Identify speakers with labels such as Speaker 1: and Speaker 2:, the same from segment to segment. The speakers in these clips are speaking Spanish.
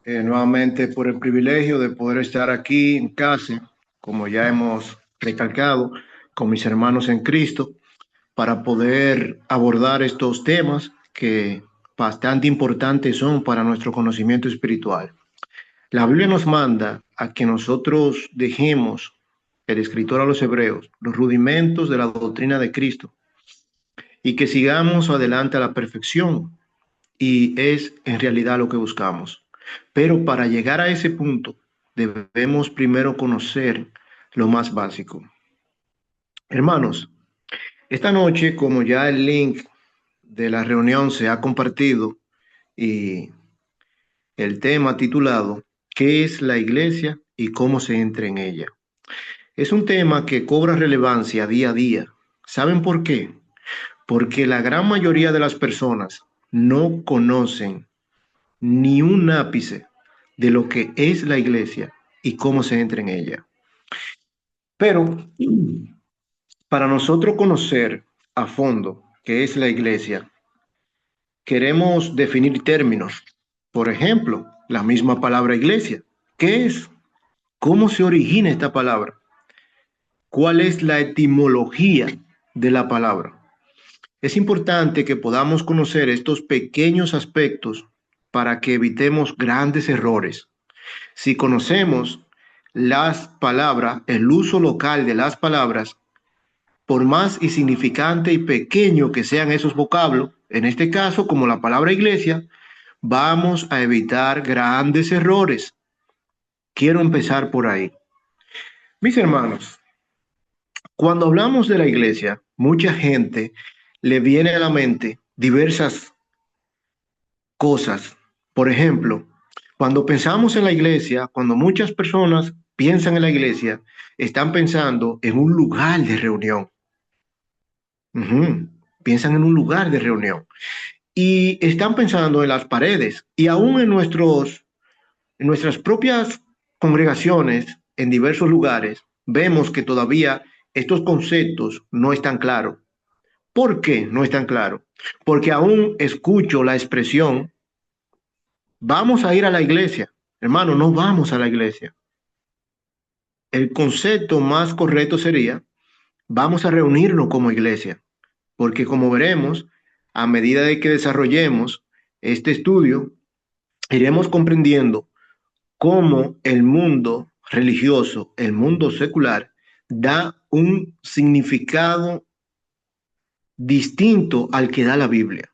Speaker 1: nuevamente por el privilegio de poder estar aquí en casa, como ya hemos recalcado, con mis hermanos en Cristo, para poder abordar estos temas que bastante importantes son para nuestro conocimiento espiritual. La Biblia nos manda a que nosotros dejemos, el escritor a los hebreos, los rudimentos de la doctrina de Cristo y que sigamos adelante a la perfección, y es en realidad lo que buscamos. Pero para llegar a ese punto, debemos primero conocer lo más básico. Hermanos, esta noche, como ya el link de la reunión se ha compartido y el tema titulado ¿Qué es la iglesia y cómo se entra en ella? Es un tema que cobra relevancia día a día. ¿Saben por qué? Porque la gran mayoría de las personas no conocen ni un ápice de lo que es la iglesia y cómo se entra en ella. Pero para nosotros conocer a fondo qué es la iglesia, queremos definir términos. Por ejemplo, la misma palabra iglesia. ¿Qué es? ¿Cómo se origina esta palabra? ¿Cuál es la etimología de la palabra? Es importante que podamos conocer estos pequeños aspectos para que evitemos grandes errores. Si conocemos las palabras, el uso local de las palabras, por más insignificante y pequeño que sean esos vocablos, en este caso como la palabra iglesia, vamos a evitar grandes errores. Quiero empezar por ahí. Mis hermanos, cuando hablamos de la iglesia, mucha gente le viene a la mente diversas cosas. Por ejemplo, cuando pensamos en la iglesia, cuando muchas personas piensan en la iglesia, están pensando en un lugar de reunión. Ujú. Piensan en un lugar de reunión. Y están pensando en las paredes. Y aún en nuestras propias congregaciones, en diversos lugares, vemos que todavía estos conceptos no están claros. ¿Por qué no están claros? Porque aún escucho la expresión vamos a ir a la iglesia. Hermano, no vamos a la iglesia. El concepto más correcto sería, vamos a reunirnos como iglesia, porque como veremos, a medida de que desarrollemos este estudio, iremos comprendiendo cómo el mundo religioso, el mundo secular, da un significado distinto al que da la Biblia.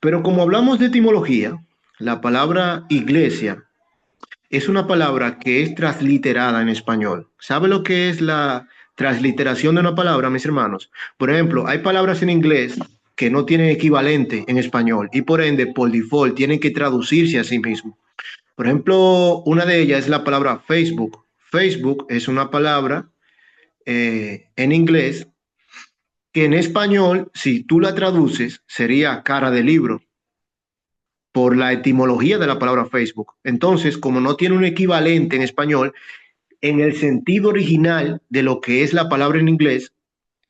Speaker 1: Pero como hablamos de etimología, la palabra iglesia es una palabra que es transliterada en español. ¿Sabe lo que es la transliteración de una palabra, mis hermanos? Por ejemplo, hay palabras en inglés que no tienen equivalente en español y por ende, por default, tienen que traducirse a sí mismo. Por ejemplo, una de ellas es la palabra Facebook. Facebook es una palabra en inglés que en español, si tú la traduces, sería cara de libro por la etimología de la palabra Facebook. Entonces, como no tiene un equivalente en español, en el sentido original de lo que es la palabra en inglés,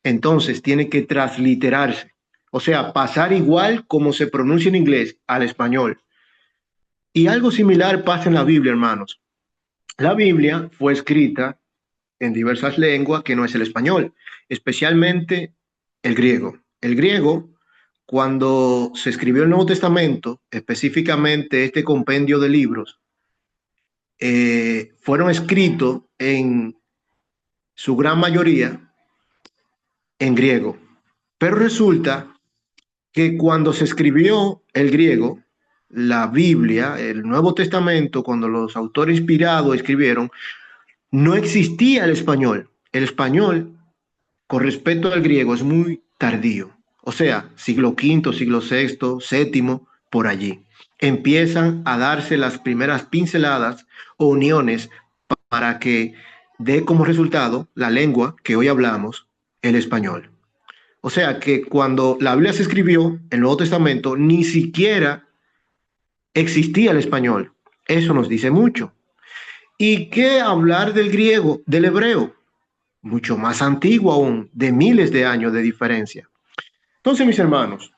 Speaker 1: entonces tiene que transliterarse. O sea, pasar igual como se pronuncia en inglés al español. Y algo similar pasa en la Biblia, hermanos. La Biblia fue escrita en diversas lenguas que no es el español, especialmente el griego. El griego, cuando se escribió el Nuevo Testamento, específicamente este compendio de libros, fueron escritos en su gran mayoría en griego. Pero resulta que cuando se escribió el griego, la Biblia, el Nuevo Testamento, cuando los autores inspirados escribieron, no existía el español. El español, con respecto al griego, es muy tardío. O sea, siglo quinto, siglo sexto, séptimo, por allí. Empiezan a darse las primeras pinceladas o uniones para que dé como resultado la lengua que hoy hablamos, el español. O sea que cuando la Biblia se escribió, el Nuevo Testamento, ni siquiera existía el español. Eso nos dice mucho. ¿Y qué hablar del griego, del hebreo? Mucho más antiguo aún, de miles de años de diferencia. Entonces, mis hermanos,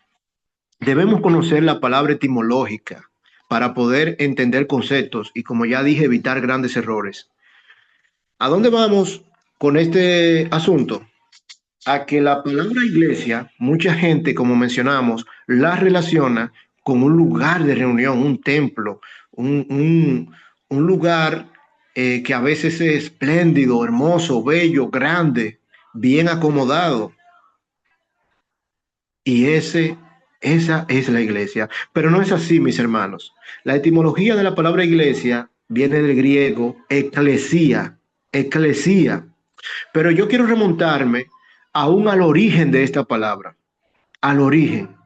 Speaker 1: debemos conocer la palabra etimológica para poder entender conceptos y, como ya dije, evitar grandes errores. ¿A dónde vamos con este asunto? A que la palabra iglesia, mucha gente, como mencionamos, la relaciona con un lugar de reunión, un templo, un, un, un lugar que a veces es espléndido, hermoso, bello, grande, bien acomodado. Y esa es la iglesia. Pero no es así, mis hermanos. La etimología de la palabra iglesia viene del griego eclesía, eclesía. Pero yo quiero remontarme aún al origen de esta palabra, al origen.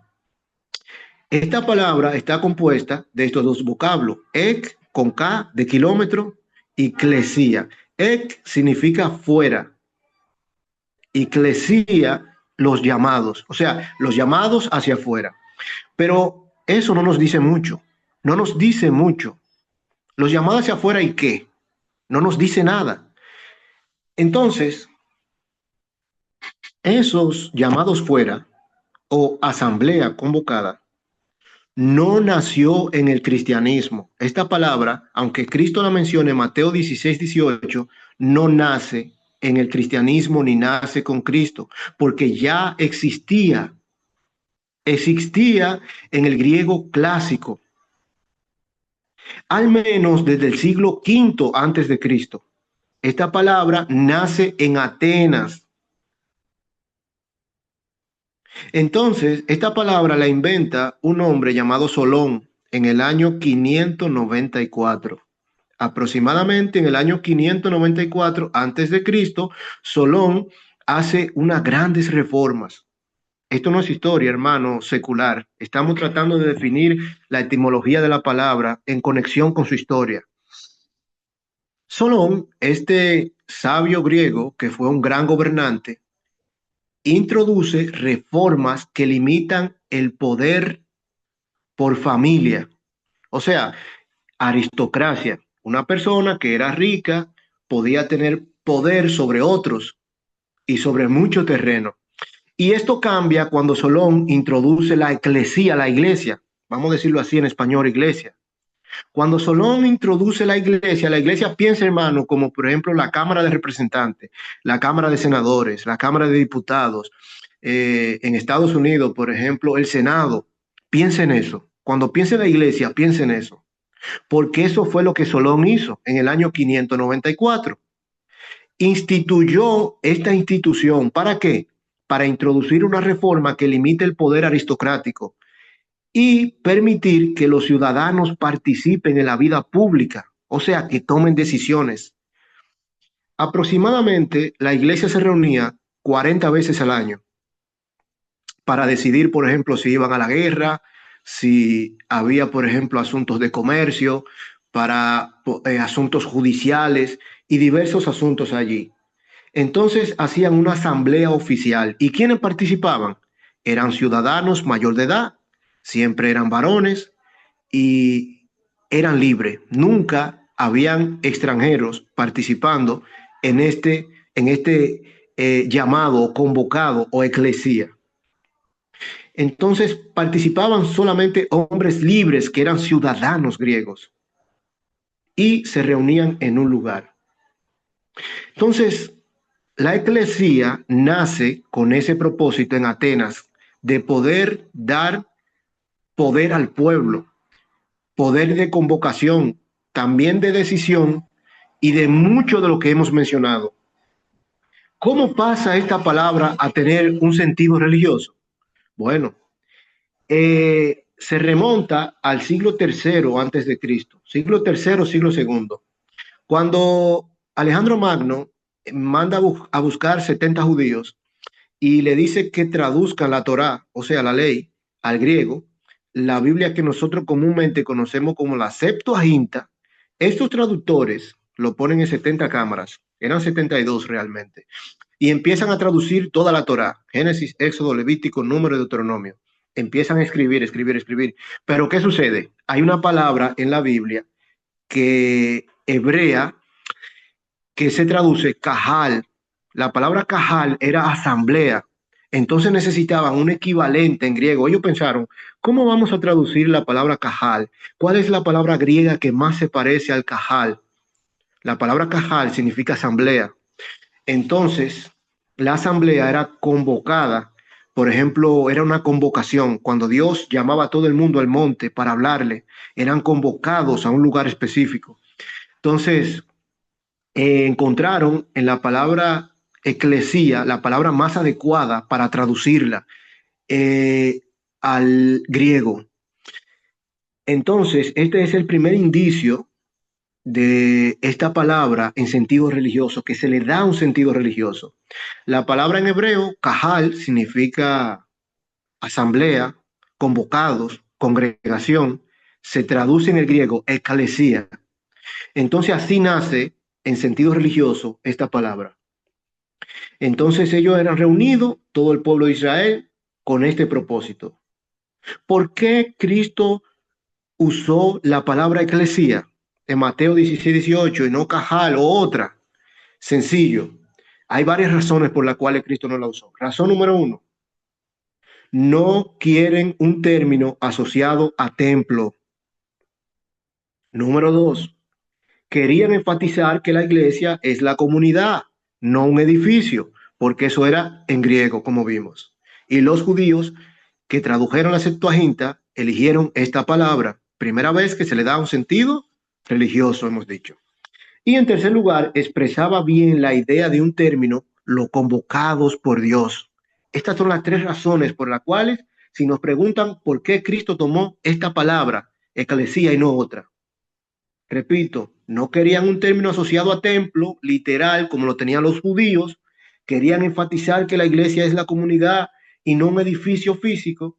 Speaker 1: Esta palabra está compuesta de estos dos vocablos, ek con K de kilómetro y clesía. Ek significa fuera y clesía los llamados, o sea, los llamados hacia afuera. Pero eso no nos dice mucho, no nos dice mucho. Los llamados hacia afuera y qué, no nos dice nada. Entonces, esos llamados fuera o asamblea convocada no nació en el cristianismo. Esta palabra, aunque Cristo la menciona en Mateo 16-18, no nace en el cristianismo ni nace con Cristo, porque ya existía en el griego clásico, al menos desde el siglo V antes de Cristo. Esta palabra nace en Atenas. Entonces, esta palabra la inventa un hombre llamado Solón en el año 594. Aproximadamente en el año 594 antes de Cristo, Solón hace unas grandes reformas. Esto no es historia, hermano, secular. Estamos tratando de definir la etimología de la palabra en conexión con su historia. Solón, este sabio griego que fue un gran gobernante, introduce reformas que limitan el poder por familia. O sea, aristocracia. Una persona que era rica podía tener poder sobre otros y sobre mucho terreno. Y esto cambia cuando Solón introduce la eclesía, la iglesia. Vamos a decirlo así en español, iglesia. Cuando Solón introduce la iglesia piensa, hermano, como por ejemplo la Cámara de Representantes, la Cámara de Senadores, la Cámara de Diputados. En Estados Unidos, por ejemplo, el Senado. Piensa en eso. Cuando piensa en la iglesia, piensa en eso. Porque eso fue lo que Solón hizo en el año 594. Instituyó esta institución. ¿Para qué? Para introducir una reforma que limite el poder aristocrático y permitir que los ciudadanos participen en la vida pública, o sea, que tomen decisiones. Aproximadamente la iglesia se reunía 40 veces al año para decidir, por ejemplo, si iban a la guerra, si había, por ejemplo, asuntos de comercio, para asuntos judiciales y diversos asuntos allí. Entonces hacían una asamblea oficial. ¿Y quiénes participaban? Eran ciudadanos mayor de edad, siempre eran varones y eran libres. Nunca habían extranjeros participando en este llamado, convocado o eclesía. Entonces participaban solamente hombres libres que eran ciudadanos griegos y se reunían en un lugar. Entonces, la eclesía nace con ese propósito en Atenas de poder dar poder al pueblo, poder de convocación, también de decisión y de mucho de lo que hemos mencionado. ¿Cómo pasa esta palabra a tener un sentido religioso? Bueno, se remonta al siglo III antes de Cristo, siglo III, siglo II, cuando Alejandro Magno manda a buscar 70 judíos y le dice que traduzcan la Torá, o sea, la ley, al griego, la Biblia que nosotros comúnmente conocemos como la Septuaginta. Estos traductores lo ponen en 70 cámaras, eran 72 realmente, y empiezan a traducir toda la Torá, Génesis, Éxodo, Levítico, Número y Deuteronomio. Empiezan a escribir, escribir, escribir. Pero ¿qué sucede? Hay una palabra en la Biblia que hebrea que se traduce cajal. La palabra cajal era asamblea. Entonces necesitaban un equivalente en griego. Ellos pensaron, ¿cómo vamos a traducir la palabra cajal? ¿Cuál es la palabra griega que más se parece al cajal? La palabra cajal significa asamblea. Entonces, la asamblea era convocada. Por ejemplo, era una convocación. Cuando Dios llamaba a todo el mundo al monte para hablarle, eran convocados a un lugar específico. Entonces, encontraron en la palabra eclesía la palabra más adecuada para traducirla eh, al griego. Entonces, este es el primer indicio de esta palabra en sentido religioso, que se le da un sentido religioso. La palabra en hebreo, kahal, significa asamblea, convocados, congregación, se traduce en el griego eclesía. Entonces así nace en sentido religioso esta palabra. Entonces ellos eran reunidos, todo el pueblo de Israel, con este propósito. ¿Por qué Cristo usó la palabra eclesía en Mateo 16-18 y no cajal o otra? Sencillo. Hay varias razones por las cuales Cristo no la usó. Razón número uno, no quieren un término asociado a templo. Número dos, querían enfatizar que la iglesia es la comunidad, no un edificio, porque eso era en griego, como vimos. Y los judíos que tradujeron la Septuaginta eligieron esta palabra. Primera vez que se le da un sentido religioso, hemos dicho. Y en tercer lugar, expresaba bien la idea de un término, los convocados por Dios. Estas son las tres razones por las cuales, si nos preguntan por qué Cristo tomó esta palabra, eclesía y no otra. Repito, no querían un término asociado a templo, literal, como lo tenían los judíos. Querían enfatizar que la iglesia es la comunidad y no un edificio físico.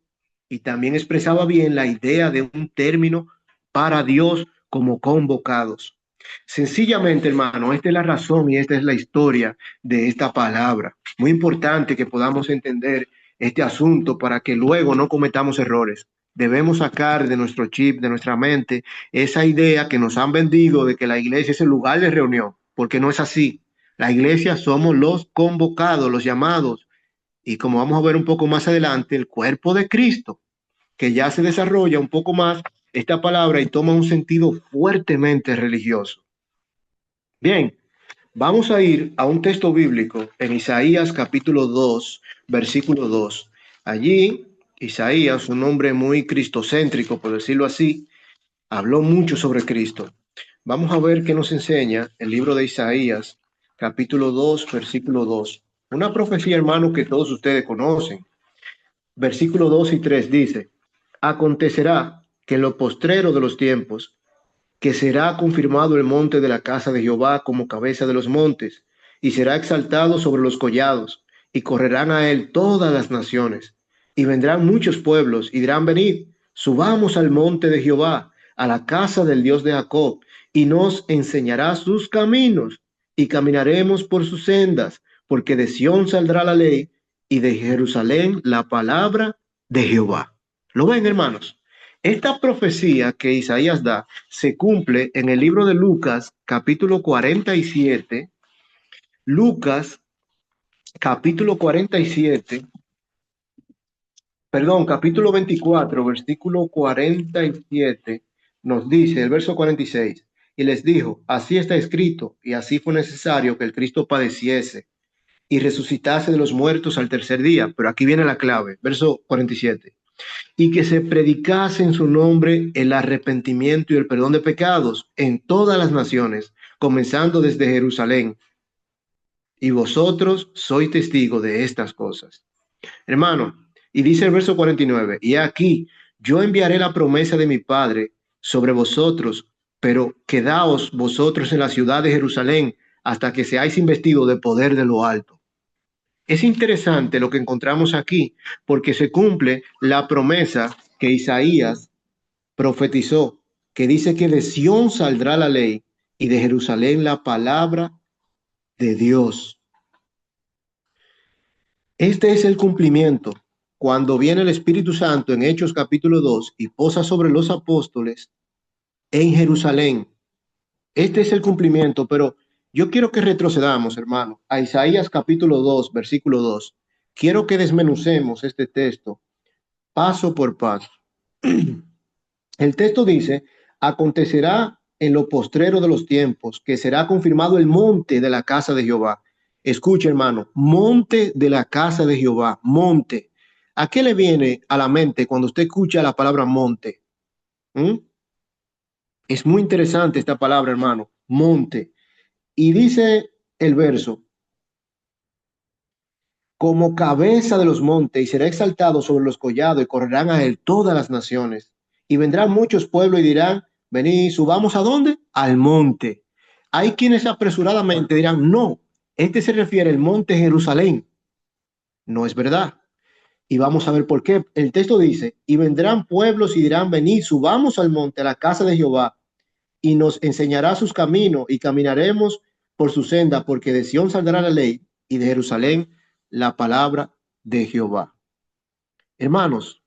Speaker 1: Y también expresaba bien la idea de un término para Dios como convocados. Sencillamente, hermano, esta es la razón y esta es la historia de esta palabra. Muy importante que podamos entender este asunto para que luego no cometamos errores. Debemos sacar de nuestro chip, de nuestra mente, esa idea que nos han vendido de que la iglesia es el lugar de reunión, porque no es así. La iglesia somos los convocados, los llamados, y como vamos a ver un poco más adelante, el cuerpo de Cristo, que ya se desarrolla un poco más esta palabra y toma un sentido fuertemente religioso. Bien, vamos a ir a un texto bíblico en Isaías capítulo 2, versículo 2. Allí, Isaías, un hombre muy cristocéntrico, por decirlo así, habló mucho sobre Cristo. Vamos a ver qué nos enseña el libro de Isaías, capítulo 2, versículo 2. Una profecía, hermano, que todos ustedes conocen. Versículo 2 y 3 dice, acontecerá que en lo postrero de los tiempos, que será confirmado el monte de la casa de Jehová como cabeza de los montes, y será exaltado sobre los collados, y correrán a él todas las naciones, y vendrán muchos pueblos, y dirán, venid, subamos al monte de Jehová, a la casa del Dios de Jacob, y nos enseñará sus caminos, y caminaremos por sus sendas, porque de Sión saldrá la ley, y de Jerusalén la palabra de Jehová. ¿Lo ven, hermanos? Esta profecía que Isaías da se cumple en el libro de Lucas, capítulo 47. Lucas, capítulo 47, perdón, capítulo 24, versículo 47, nos dice, el verso 46, y les dijo, así está escrito, y así fue necesario que el Cristo padeciese y resucitase de los muertos al tercer día. Pero aquí viene la clave, verso 47. Y que se predicase en su nombre el arrepentimiento y el perdón de pecados en todas las naciones, comenzando desde Jerusalén. Y vosotros sois testigos de estas cosas. Hermano, y dice el verso 49, y aquí yo enviaré la promesa de mi Padre sobre vosotros, pero quedaos vosotros en la ciudad de Jerusalén hasta que seáis investidos de poder de lo alto. Es interesante lo que encontramos aquí, porque se cumple la promesa que Isaías profetizó, que dice que de Sión saldrá la ley y de Jerusalén la palabra de Dios. Este es el cumplimiento. Cuando viene el Espíritu Santo en Hechos capítulo 2 y posa sobre los apóstoles en Jerusalén. Este es el cumplimiento, pero yo quiero que retrocedamos, hermano, a Isaías capítulo 2, versículo 2, quiero que desmenucemos este texto paso por paso. El texto dice, acontecerá en lo postrero de los tiempos que será confirmado el monte de la casa de Jehová. Escuche, hermano, monte de la casa de Jehová, monte. ¿A qué le viene a la mente cuando usted escucha la palabra monte? ¿Mm? Es muy interesante esta palabra, hermano, monte. Y dice el verso, como cabeza de los montes, y será exaltado sobre los collados, y correrán a él todas las naciones. Y vendrán muchos pueblos y dirán, venid, subamos ¿a dónde? Al monte. Hay quienes apresuradamente dirán, no, este se refiere al monte Jerusalén. No es verdad. Y vamos a ver por qué. El texto dice, y vendrán pueblos y dirán, venid, subamos al monte, a la casa de Jehová, y nos enseñará sus caminos, y caminaremos por su senda, porque de Sión saldrá la ley, y de Jerusalén la palabra de Jehová. Hermanos,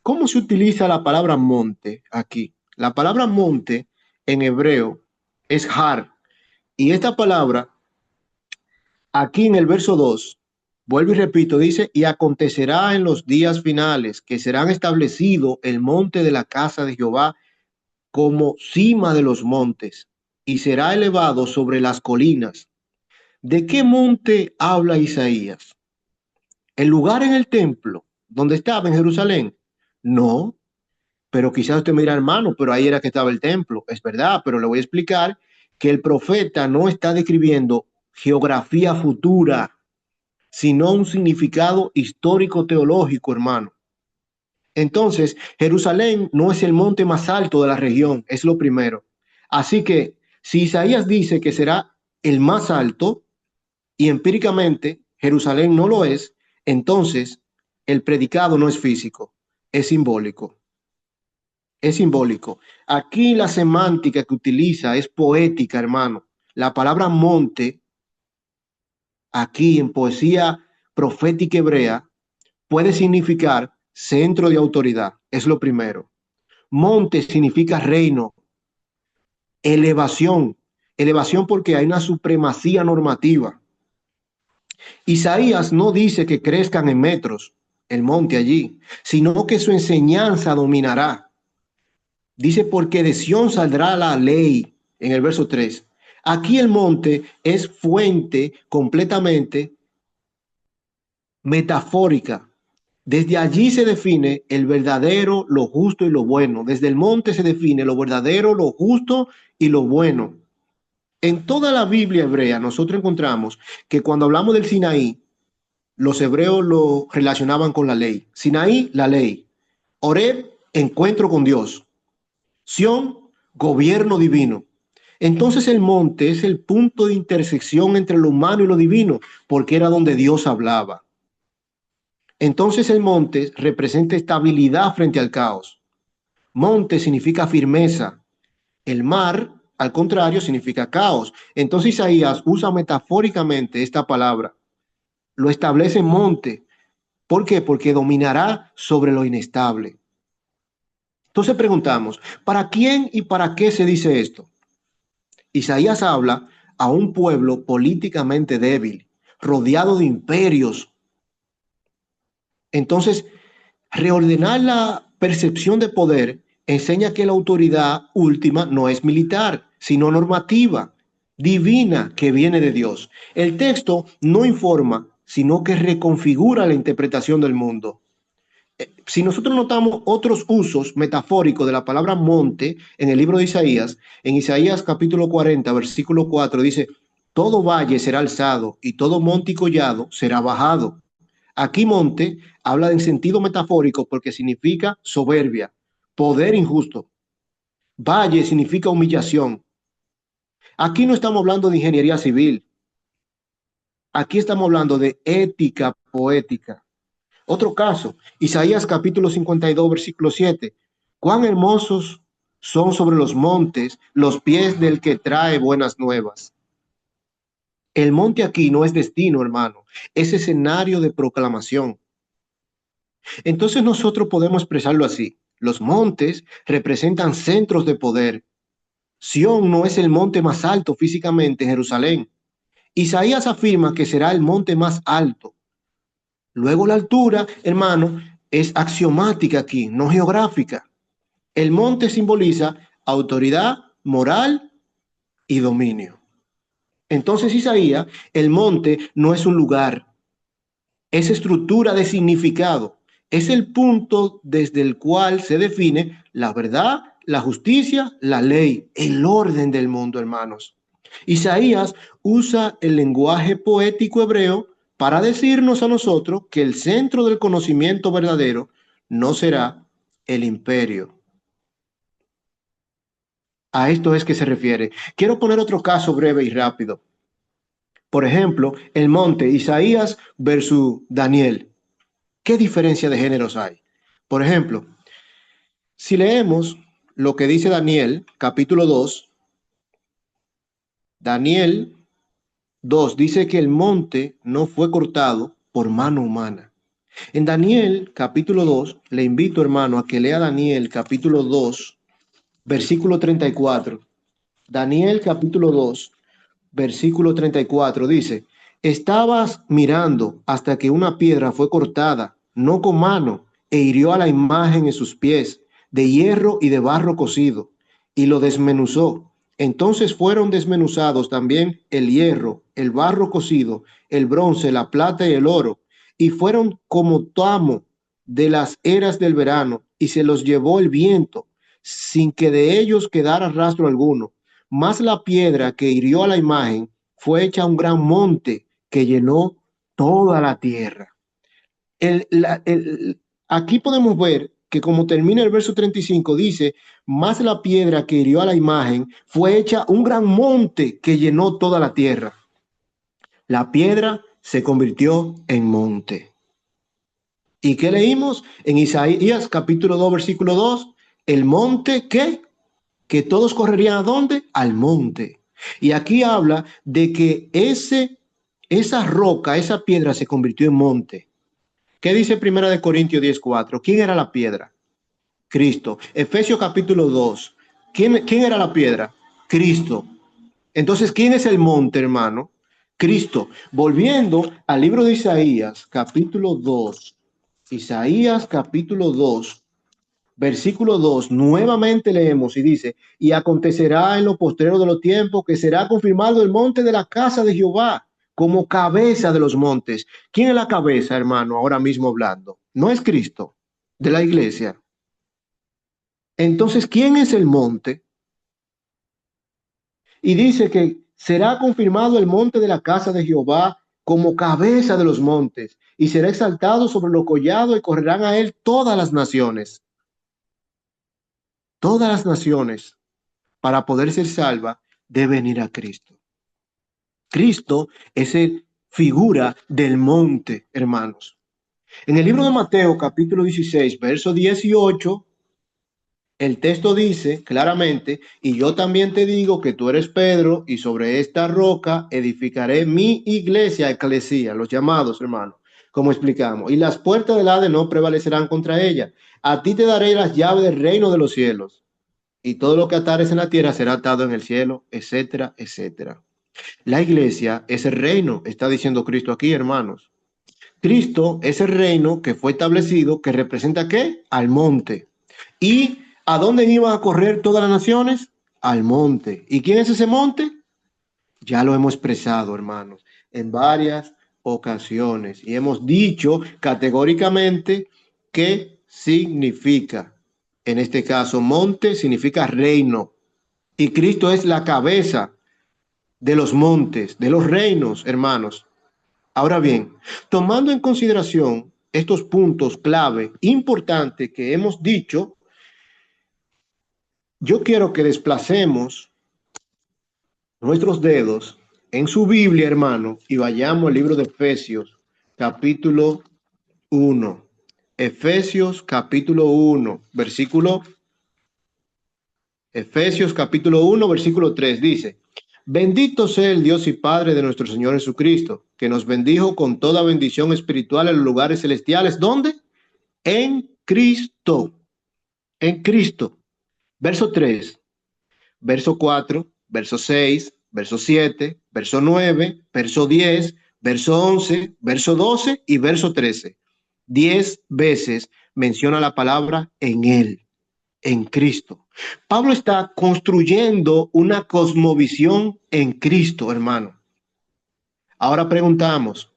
Speaker 1: ¿cómo se utiliza la palabra monte aquí? La palabra monte en hebreo es har, y esta palabra aquí en el verso 2, vuelvo y repito, dice, y acontecerá en los días finales que serán establecido el monte de la casa de Jehová como cima de los montes, y será elevado sobre las colinas. ¿De qué monte habla Isaías? ¿El lugar en el templo donde estaba en Jerusalén? No, pero quizás usted me dirá, hermano, pero ahí era que estaba el templo. Es verdad, pero le voy a explicar que el profeta no está describiendo geografía futura, sino un significado histórico teológico, hermano. Entonces, Jerusalén no es el monte más alto de la región, es lo primero. Así que si Isaías dice que será el más alto y empíricamente Jerusalén no lo es, entonces el predicado no es físico, es simbólico. Es simbólico. Aquí la semántica que utiliza es poética, hermano. La palabra monte, aquí en poesía profética hebrea, puede significar centro de autoridad. Es lo primero. Monte significa reino, elevación. Elevación porque hay una supremacía normativa. Isaías no dice que crezcan en metros el monte allí, sino que su enseñanza dominará. Dice, porque de Sión saldrá la ley, en el verso 3. Aquí el monte es fuente completamente metafórica. Desde allí se define el verdadero, lo justo y lo bueno. Desde el monte se define lo verdadero, lo justo y lo bueno. En toda la Biblia hebrea nosotros encontramos que cuando hablamos del Sinaí, los hebreos lo relacionaban con la ley. Sinaí, la ley. Horeb, encuentro con Dios. Sión, gobierno divino. Entonces el monte es el punto de intersección entre lo humano y lo divino, porque era donde Dios hablaba. Entonces el monte representa estabilidad frente al caos. Monte significa firmeza. El mar, al contrario, significa caos. Entonces Isaías usa metafóricamente esta palabra. Lo establece en monte. ¿Por qué? Porque dominará sobre lo inestable. Entonces preguntamos, ¿para quién y para qué se dice esto? Isaías habla a un pueblo políticamente débil, rodeado de imperios. Entonces, reordenar la percepción de poder enseña que la autoridad última no es militar, sino normativa, divina, que viene de Dios. El texto no informa, sino que reconfigura la interpretación del mundo. Si nosotros notamos otros usos metafóricos de la palabra monte en el libro de Isaías, en Isaías capítulo 40, versículo 4, dice, todo valle será alzado y todo monte y collado será bajado. Aquí monte habla en sentido metafórico porque significa soberbia, poder injusto. Valle significa humillación. Aquí no estamos hablando de ingeniería civil. Aquí estamos hablando de ética poética. Otro caso, Isaías capítulo 52, versículo 7. Cuán hermosos son sobre los montes los pies del que trae buenas nuevas. El monte aquí no es destino, hermano, es escenario de proclamación. Entonces nosotros podemos expresarlo así. Los montes representan centros de poder. Sión no es el monte más alto físicamente en Jerusalén. Isaías afirma que será el monte más alto. Luego la altura, hermano, es axiomática aquí, no geográfica. El monte simboliza autoridad moral y dominio. Entonces, Isaías, el monte no es un lugar, es estructura de significado, es el punto desde el cual se define la verdad, la justicia, la ley, el orden del mundo, hermanos. Isaías usa el lenguaje poético hebreo para decirnos a nosotros que el centro del conocimiento verdadero no será el imperio. A esto es que se refiere. Quiero poner otro caso breve y rápido. Por ejemplo, el monte Isaías versus Daniel. ¿Qué diferencia de géneros hay? Por ejemplo, si leemos lo que dice Daniel, capítulo 2, Daniel 2 dice que el monte no fue cortado por mano humana. En Daniel, capítulo 2, le invito, hermano, a que lea Daniel, capítulo 2, versículo 34. Daniel, capítulo 2, versículo 34 dice, estabas mirando hasta que una piedra fue cortada, no con mano, e hirió a la imagen en sus pies, de hierro y de barro cocido, y lo desmenuzó. Entonces fueron desmenuzados también el hierro, el barro cocido, el bronce, la plata y el oro, y fueron como tamo de las eras del verano, y se los llevó el viento, sin que de ellos quedara rastro alguno. Más la piedra que hirió a la imagen fue hecha un gran monte que llenó toda la tierra. Aquí podemos ver que como termina el verso 35, dice, más la piedra que hirió a la imagen fue hecha un gran monte que llenó toda la tierra. La piedra se convirtió en monte. ¿Y qué leímos en Isaías capítulo 2, versículo 2? El monte, ¿qué? Que todos correrían ¿a dónde? Al monte. Y aquí habla de que esa roca, esa piedra se convirtió en monte. ¿Qué dice Primera de Corintios 10:4? ¿Quién era la piedra? Cristo. Efesios capítulo 2. ¿Quién era la piedra? Cristo. Entonces, ¿quién es el monte, hermano? Cristo. Volviendo al libro de Isaías, capítulo 2. Isaías capítulo 2. Versículo 2, nuevamente leemos y dice, y acontecerá en lo postrero de los tiempos que será confirmado el monte de la casa de Jehová como cabeza de los montes. ¿Quién es la cabeza, hermano, ahora mismo hablando? No es Cristo, de la iglesia. Entonces, ¿quién es el monte? Y dice que será confirmado el monte de la casa de Jehová como cabeza de los montes y será exaltado sobre los collados y correrán a él todas las naciones. Todas las naciones para poder ser salva, deben ir a Cristo. Cristo es el figura del monte, hermanos. En el libro de Mateo, capítulo 16, verso 18, el texto dice claramente, y yo también te digo que tú eres Pedro, y sobre esta roca edificaré mi iglesia, eclesía, los llamados, hermanos, como explicamos, y las puertas del Hades no prevalecerán contra ella. A ti te daré las llaves del reino de los cielos. Y todo lo que atares en la tierra será atado en el cielo, etcétera, etcétera. La iglesia es el reino, está diciendo Cristo aquí, hermanos. Cristo es el reino que fue establecido, que representa ¿qué? Al monte. ¿Y a dónde iban a correr todas las naciones? Al monte. ¿Y quién es ese monte? Ya lo hemos expresado, hermanos, en varias ocasiones. Y hemos dicho categóricamente qué significa. En este caso, monte significa reino. Y Cristo es la cabeza de los montes, de los reinos, hermanos. Ahora bien, tomando en consideración estos puntos clave importantes que hemos dicho, yo quiero que desplacemos nuestros dedos en su Biblia, hermano, y vayamos al libro de Efesios, capítulo 1. Efesios, capítulo 1, versículo Efesios capítulo 1, versículo 3 dice, bendito sea el Dios y Padre de nuestro Señor Jesucristo, que nos bendijo con toda bendición espiritual en los lugares celestiales. ¿Dónde? En Cristo. En Cristo. Verso 3, verso 4, verso 6, verso 7, verso 9, verso 10, Verso 11, verso 12 y verso 13. 10 veces menciona la palabra en Él, en Cristo. Pablo está construyendo una cosmovisión en Cristo, hermano. Ahora preguntamos,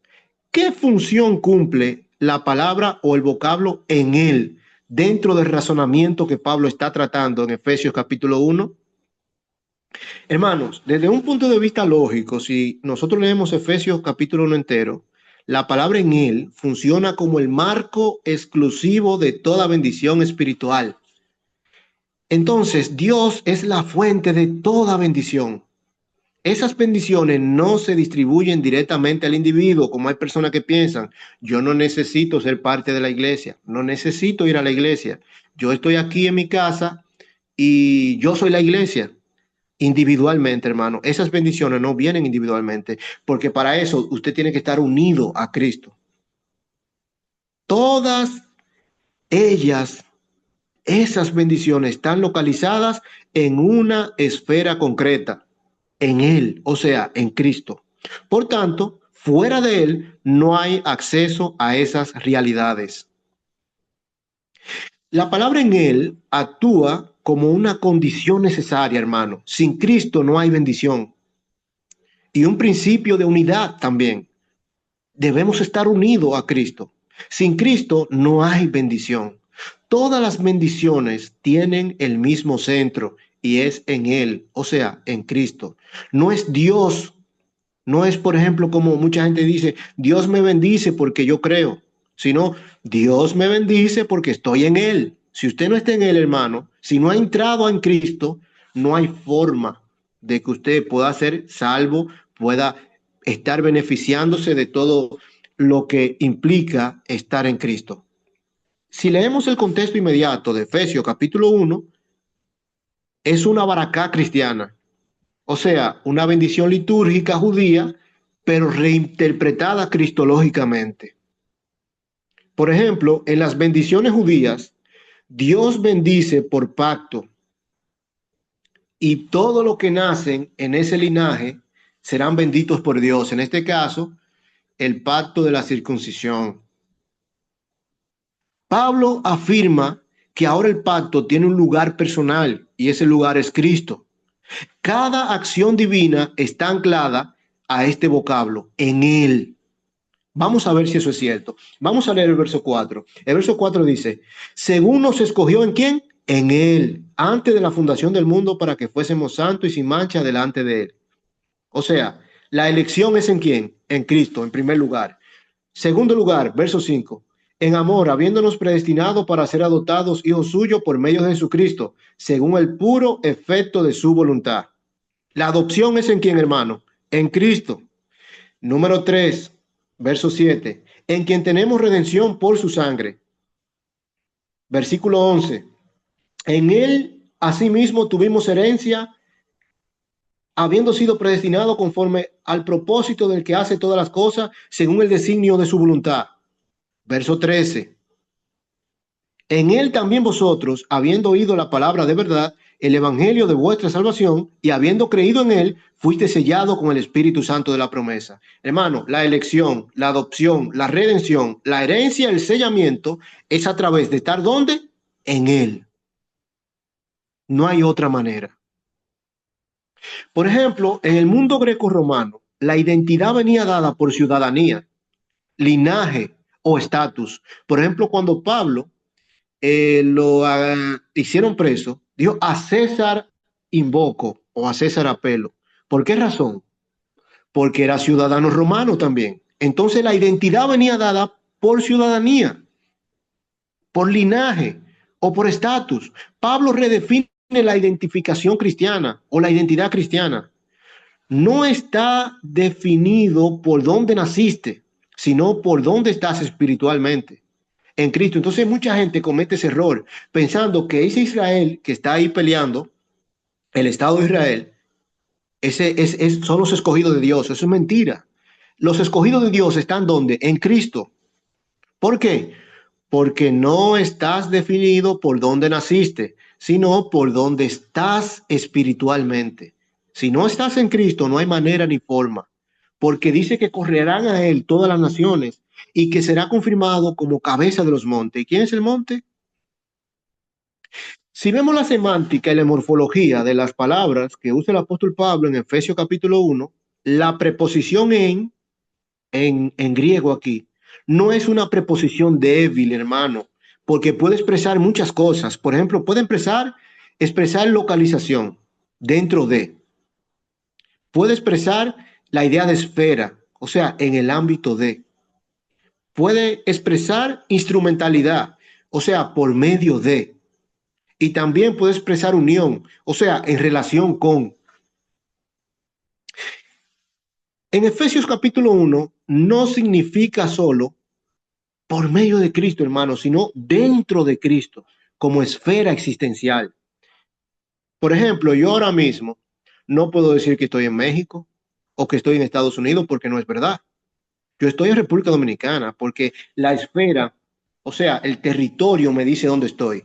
Speaker 1: ¿qué función cumple la palabra o el vocablo en Él dentro del razonamiento que Pablo está tratando en Efesios capítulo 1? Hermanos, desde un punto de vista lógico, si nosotros leemos Efesios capítulo 1 entero, la palabra en Él funciona como el marco exclusivo de toda bendición espiritual. Entonces, Dios es la fuente de toda bendición. Esas bendiciones no se distribuyen directamente al individuo, como hay personas que piensan, yo no necesito ser parte de la iglesia, no necesito ir a la iglesia. Yo estoy aquí en mi casa y yo soy la iglesia. Individualmente, hermano, esas bendiciones no vienen individualmente, porque para eso usted tiene que estar unido a Cristo. Todas ellas, esas bendiciones están localizadas en una esfera concreta, en Él, o sea, en Cristo. Por tanto, fuera de Él no hay acceso a esas realidades. La palabra en Él actúa como una condición necesaria, hermano. Sin Cristo no hay bendición. Y un principio de unidad también. Debemos estar unidos a Cristo. Sin Cristo no hay bendición. Todas las bendiciones tienen el mismo centro y es en Él, o sea, en Cristo. No es Dios, no es, por ejemplo, como mucha gente dice, Dios me bendice porque yo creo, sino Dios me bendice porque estoy en Él. Si usted no está en Él, hermano, si no ha entrado en Cristo, no hay forma de que usted pueda ser salvo, pueda estar beneficiándose de todo lo que implica estar en Cristo. Si leemos el contexto inmediato de Efesios capítulo 1, es una baracá cristiana, o sea, una bendición litúrgica judía, pero reinterpretada cristológicamente. Por ejemplo, en las bendiciones judías, Dios bendice por pacto y todo lo que nacen en ese linaje serán benditos por Dios. En este caso, el pacto de la circuncisión. Pablo afirma que ahora el pacto tiene un lugar personal y ese lugar es Cristo. Cada acción divina está anclada a este vocablo, en Él. Vamos a ver si eso es cierto. Vamos a leer el verso 4. El verso 4 dice, según nos escogió ¿en quién? En Él, antes de la fundación del mundo para que fuésemos santos y sin mancha delante de Él. O sea, la elección es ¿en quién? En Cristo, en primer lugar. Segundo lugar, verso 5. En amor, habiéndonos predestinado para ser adoptados hijos suyos por medio de Jesucristo, según el puro efecto de su voluntad. La adopción es ¿en quién, hermano? En Cristo. Número 3, verso 7. En quien tenemos redención por su sangre. Versículo 11. En él, asimismo, tuvimos herencia, habiendo sido predestinado conforme al propósito del que hace todas las cosas, según el designio de su voluntad. Verso 13. En él también vosotros, habiendo oído la palabra de verdad, el evangelio de vuestra salvación, y habiendo creído en él, fuiste sellado con el Espíritu Santo de la promesa. Hermano, la elección, la adopción, la redención, la herencia, el sellamiento, es a través de estar ¿dónde? En él. No hay otra manera. Por ejemplo, en el mundo greco-romano, la identidad venía dada por ciudadanía, linaje o estatus. Por ejemplo, cuando Pablo lo hicieron preso, dijo a César invoco o a César apelo. ¿Por qué razón? Porque era ciudadano romano también. Entonces la identidad venía dada por ciudadanía, por linaje o por estatus. Pablo redefine la identificación cristiana o la identidad cristiana. No está definido por dónde naciste, sino por dónde estás espiritualmente. En Cristo. Entonces mucha gente comete ese error pensando que ese Israel que está ahí peleando, el Estado de Israel, son los escogidos de Dios. Eso es mentira. Los escogidos de Dios están ¿dónde? En Cristo. ¿Por qué? Porque no estás definido por dónde naciste, sino por dónde estás espiritualmente. Si no estás en Cristo, no hay manera ni forma. porque dice que correrán a él todas las naciones y que será confirmado como cabeza de los montes. ¿Y quién es el monte? Si vemos la semántica y la morfología de las palabras que usa el apóstol Pablo en Efesios capítulo 1, la preposición en griego aquí no es una preposición débil, hermano, porque puede expresar muchas cosas. Por ejemplo, puede expresar localización dentro de, puede expresar la idea de esfera, o sea, en el ámbito de, puede expresar instrumentalidad, o sea, por medio de, y también puede expresar unión, o sea, en relación con. En Efesios capítulo 1 no significa solo por medio de Cristo, hermano, sino dentro de Cristo, como esfera existencial. Por ejemplo, yo ahora mismo no puedo decir que estoy en México o que estoy en Estados Unidos porque no es verdad. Yo estoy en República Dominicana porque la esfera, o sea, el territorio me dice dónde estoy.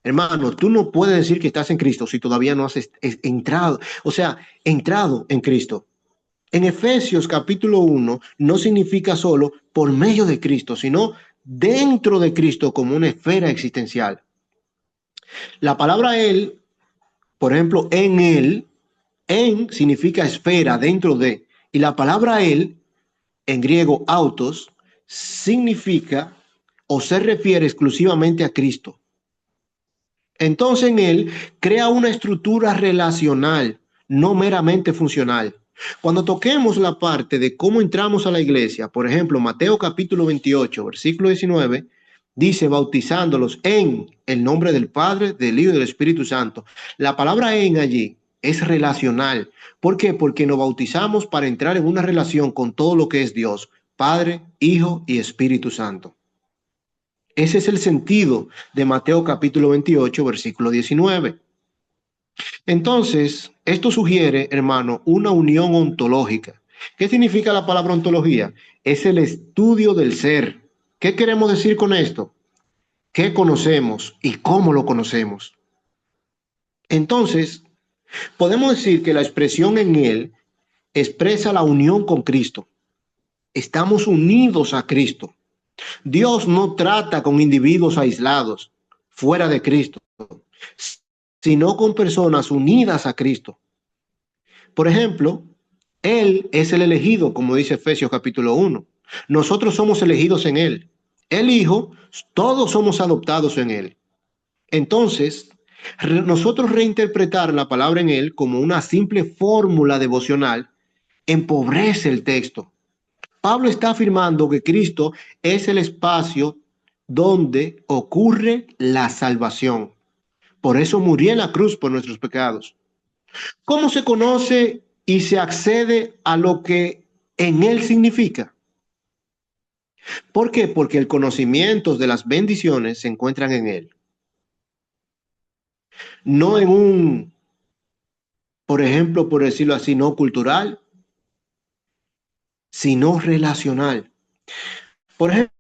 Speaker 1: Hermano, tú no puedes decir que estás en Cristo si todavía no has entrado, o sea, entrado en Cristo. En Efesios capítulo 1 no significa solo por medio de Cristo, sino dentro de Cristo como una esfera existencial. La palabra Él, por ejemplo, en Él, en significa esfera, dentro de, y la palabra Él, en griego autos, significa o se refiere exclusivamente a Cristo. Entonces en Él crea una estructura relacional, no meramente funcional. Cuando toquemos la parte de cómo entramos a la iglesia, por ejemplo, Mateo capítulo 28, versículo 19, dice bautizándolos en el nombre del Padre, del Hijo y del Espíritu Santo. La palabra en allí es relacional. ¿Por qué? Porque nos bautizamos para entrar en una relación con todo lo que es Dios, Padre, Hijo y Espíritu Santo. Ese es el sentido de Mateo capítulo 28, versículo 19. Entonces, esto sugiere, hermano, una unión ontológica. ¿Qué significa la palabra ontología? Es el estudio del ser. ¿Qué queremos decir con esto? ¿Qué conocemos y cómo lo conocemos? Entonces, podemos decir que la expresión en él expresa la unión con Cristo. Estamos unidos a Cristo. Dios no trata con individuos aislados, fuera de Cristo, sino con personas unidas a Cristo. Por ejemplo, Él es el elegido, como dice Efesios capítulo 1. Nosotros somos elegidos en Él. El Hijo, todos somos adoptados en Él. Entonces, nosotros reinterpretar la palabra en Él como una simple fórmula devocional empobrece el texto. Pablo está afirmando que Cristo es el espacio donde ocurre la salvación. Por eso murió en la cruz por nuestros pecados. ¿Cómo se conoce y se accede a lo que en él significa? ¿Por qué? Porque el conocimiento de las bendiciones se encuentran en él. No en un, por ejemplo, por decirlo así, no cultural, sino relacional. Por ejemplo,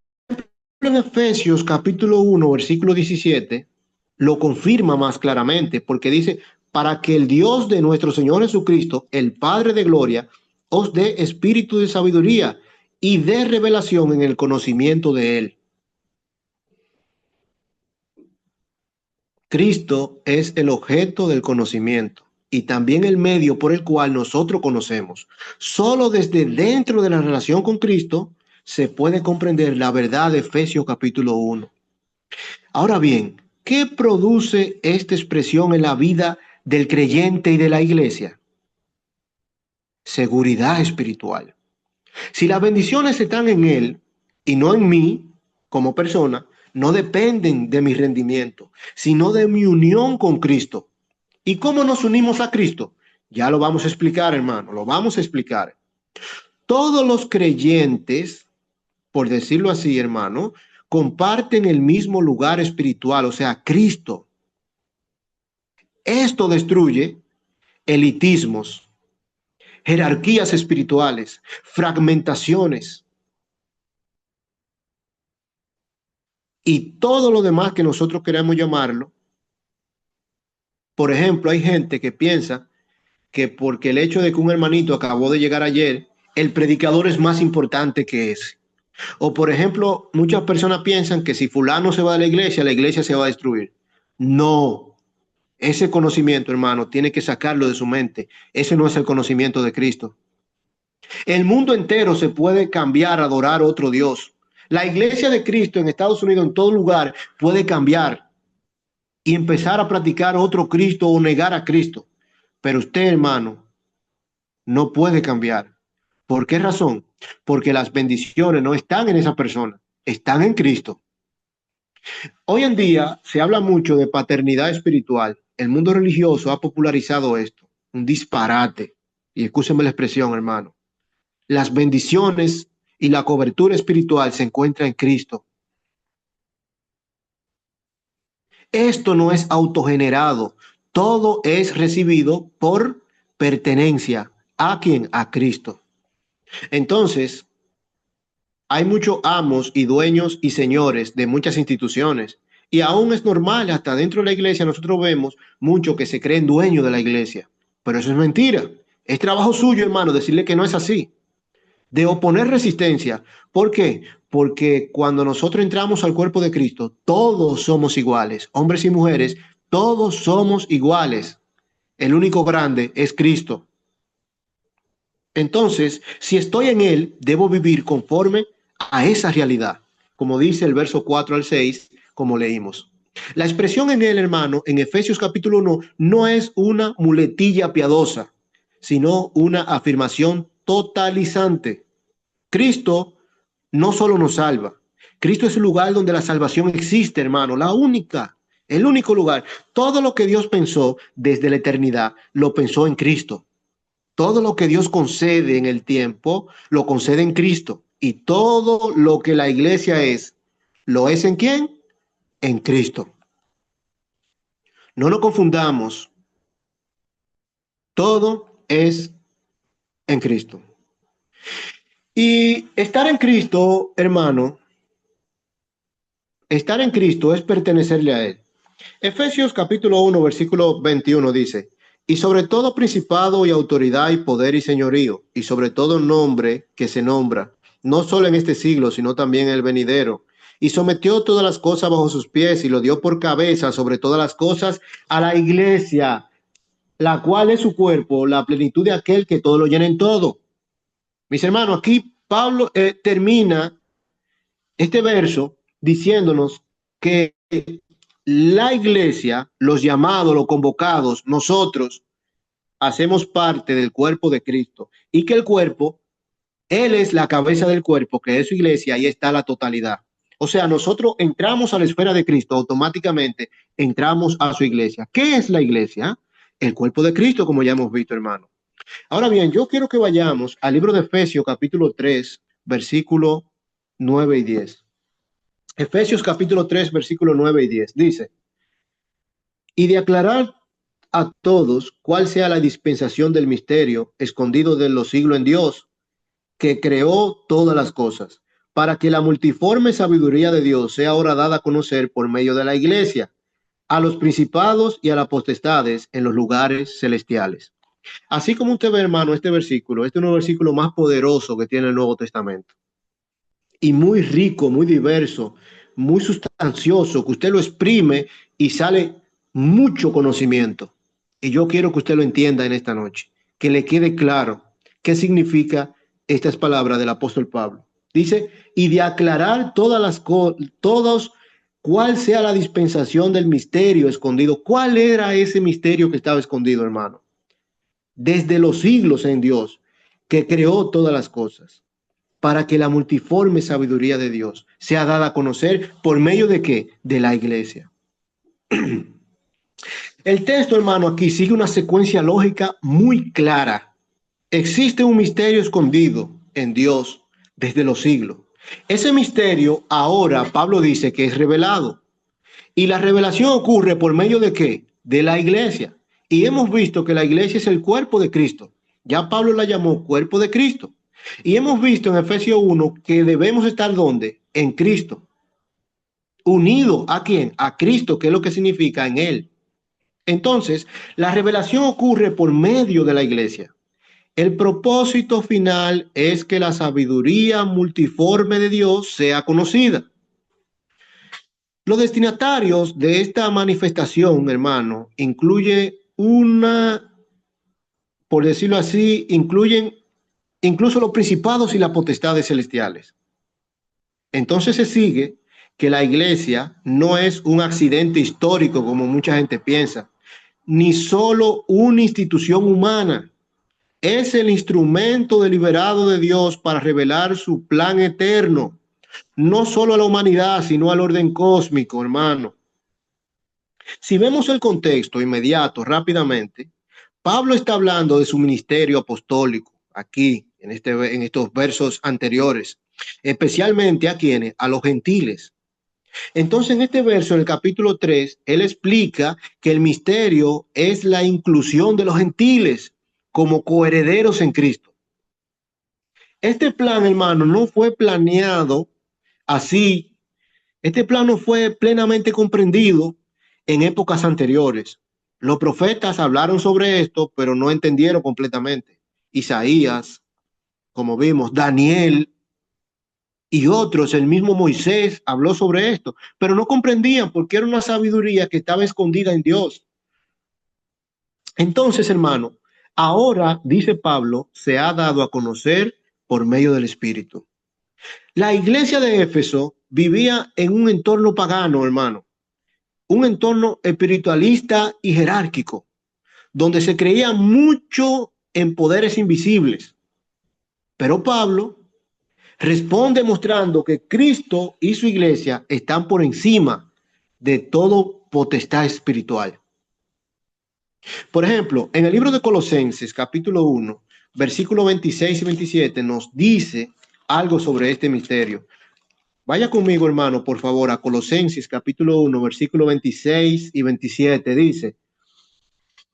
Speaker 1: en Efesios capítulo 1, versículo 17, lo confirma más claramente porque dice, para que el Dios de nuestro Señor Jesucristo, el Padre de gloria, os dé espíritu de sabiduría y de revelación en el conocimiento de Él. Cristo es el objeto del conocimiento y también el medio por el cual nosotros conocemos. Solo desde dentro de la relación con Cristo se puede comprender la verdad de Efesios capítulo 1. Ahora bien, ¿qué produce esta expresión en la vida del creyente y de la iglesia? Seguridad espiritual. Si las bendiciones están en Él y no en mí como persona, no dependen de mi rendimiento, sino de mi unión con Cristo. ¿Y cómo nos unimos a Cristo? Ya lo vamos a explicar, hermano, lo vamos a explicar. Todos los creyentes, por decirlo así, hermano, comparten el mismo lugar espiritual, o sea, Cristo. Esto destruye elitismos, jerarquías espirituales, fragmentaciones y todo lo demás que nosotros queremos llamarlo. Por ejemplo, hay gente que piensa que porque el hecho de que un hermanito acabó de llegar ayer, el predicador es más importante que ese. O por ejemplo, muchas personas piensan que si fulano se va de la iglesia se va a destruir. No, ese conocimiento, hermano, tiene que sacarlo de su mente. Ese no es el conocimiento de Cristo. El mundo entero se puede cambiar a adorar a otro Dios. La iglesia de Cristo en Estados Unidos, en todo lugar, puede cambiar y empezar a practicar otro Cristo o negar a Cristo. Pero usted, hermano, no puede cambiar. ¿Por qué razón? Porque las bendiciones no están en esa persona, están en Cristo. Hoy en día se habla mucho de paternidad espiritual. El mundo religioso ha popularizado esto, un disparate. Y escúcheme la expresión, hermano. Las bendiciones y la cobertura espiritual se encuentran en Cristo. Esto no es autogenerado, todo es recibido por pertenencia. ¿A quién? A Cristo. Entonces, hay muchos amos y dueños y señores de muchas instituciones. Y aún es normal, hasta dentro de la iglesia nosotros vemos muchos que se creen dueños de la iglesia. Pero eso es mentira. Es trabajo suyo, hermano, decirle que no es así. De oponer resistencia. ¿Por qué? Porque cuando nosotros entramos al cuerpo de Cristo, todos somos iguales, hombres y mujeres, todos somos iguales. El único grande es Cristo. Entonces, si estoy en Él, debo vivir conforme a esa realidad, como dice el verso 4 al 6, como leímos. La expresión en Él, hermano, en Efesios capítulo 1, no es una muletilla piadosa, sino una afirmación totalizante. Cristo no solo nos salva, Cristo es el lugar donde la salvación existe, hermano, la única, el único lugar. Todo lo que Dios pensó desde la eternidad, lo pensó en Cristo. Todo lo que Dios concede en el tiempo, lo concede en Cristo. Y todo lo que la iglesia es, ¿lo es en quién? En Cristo. No nos confundamos. Todo es en Cristo. Y estar en Cristo, hermano, estar en Cristo es pertenecerle a Él. Efesios capítulo 1, versículo 21 dice, y sobre todo principado y autoridad y poder y señorío, y sobre todo nombre que se nombra, no solo en este siglo, sino también en el venidero. Y sometió todas las cosas bajo sus pies y lo dio por cabeza sobre todas las cosas a la iglesia, la cual es su cuerpo, la plenitud de aquel que todo lo llena en todo. Mis hermanos, aquí Pablo termina este verso diciéndonos que la iglesia, los llamados, los convocados, nosotros hacemos parte del cuerpo de Cristo y que el cuerpo, Él es la cabeza del cuerpo, que es su iglesia, ahí está la totalidad. O sea, nosotros entramos a la esfera de Cristo, automáticamente entramos a su iglesia. ¿Qué es la iglesia? El cuerpo de Cristo, como ya hemos visto, hermano. Ahora bien, yo quiero que vayamos al libro de Efesios, capítulo 3, versículo 9 y 10. Efesios capítulo 3, versículo 9 y 10. Dice, y de aclarar a todos cuál sea la dispensación del misterio escondido de los siglos en Dios, que creó todas las cosas, para que la multiforme sabiduría de Dios sea ahora dada a conocer por medio de la iglesia, a los principados y a las potestades en los lugares celestiales. Así como usted ve, hermano, este versículo, este es uno de los versículos más poderosos que tiene el Nuevo Testamento. Y muy rico, muy diverso, muy sustancioso, que usted lo exprime y sale mucho conocimiento. Y yo quiero que usted lo entienda en esta noche, que le quede claro qué significa estas palabras del apóstol Pablo. Dice, y de aclarar todas las cosas, todos, cuál sea la dispensación del misterio escondido. ¿Cuál era ese misterio que estaba escondido, hermano? Desde los siglos en Dios, que creó todas las cosas, para que la multiforme sabiduría de Dios sea dada a conocer por medio de qué? De la iglesia. El texto, hermano, aquí sigue una secuencia lógica muy clara. Existe un misterio escondido en Dios desde los siglos. Ese misterio ahora Pablo dice que es revelado. Y la revelación ocurre por medio de qué? De la iglesia. Y hemos visto que la iglesia es el cuerpo de Cristo. Ya Pablo la llamó cuerpo de Cristo. Y hemos visto en Efesios 1 que debemos estar ¿dónde? En Cristo. Unido ¿a quién? A Cristo, que es lo que significa en Él. Entonces, la revelación ocurre por medio de la iglesia. El propósito final es que la sabiduría multiforme de Dios sea conocida. Los destinatarios de esta manifestación, hermano, incluye una, por decirlo así, incluyen incluso los principados y las potestades celestiales. Entonces se sigue que la iglesia no es un accidente histórico como mucha gente piensa, ni solo una institución humana. Es el instrumento deliberado de Dios para revelar su plan eterno, no solo a la humanidad, sino al orden cósmico, hermano. Si vemos el contexto inmediato, rápidamente, Pablo está hablando de su ministerio apostólico aquí, en estos versos anteriores, especialmente a quienes, a los gentiles. Entonces, en este verso, en el capítulo 3, él explica que el misterio es la inclusión de los gentiles como coherederos en Cristo. Este plan, hermano, no fue planeado así. Este plan no fue plenamente comprendido en épocas anteriores. Los profetas hablaron sobre esto, pero no entendieron completamente. Isaías, como vimos, Daniel y otros, el mismo Moisés habló sobre esto, pero no comprendían porque era una sabiduría que estaba escondida en Dios. Entonces, hermano, ahora, dice Pablo, se ha dado a conocer por medio del Espíritu. La iglesia de Éfeso vivía en un entorno pagano, hermano, un entorno espiritualista y jerárquico, donde se creía mucho en poderes invisibles. Pero Pablo responde mostrando que Cristo y su iglesia están por encima de todo potestad espiritual. Por ejemplo, en el libro de Colosenses, capítulo 1, versículos 26 y 27, nos dice algo sobre este misterio. Vaya conmigo, hermano, por favor, a Colosenses, capítulo 1, versículos 26 y 27. Dice: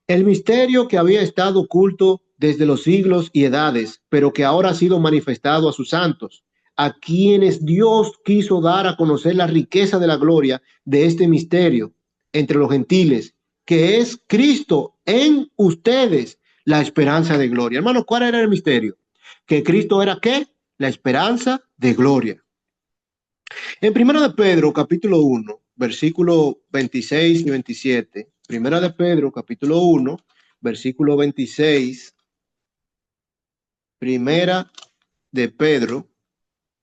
Speaker 1: el misterio que había estado oculto desde los siglos y edades, pero que ahora ha sido manifestado a sus santos, a quienes Dios quiso dar a conocer la riqueza de la gloria de este misterio entre los gentiles, que es Cristo en ustedes, la esperanza de gloria. Hermano, ¿cuál era el misterio? Que Cristo era ¿qué? La esperanza de gloria. En Primera de Pedro, capítulo 1, versículo 26 y 27, Primera de Pedro, capítulo 1, versículo 26, Primera de Pedro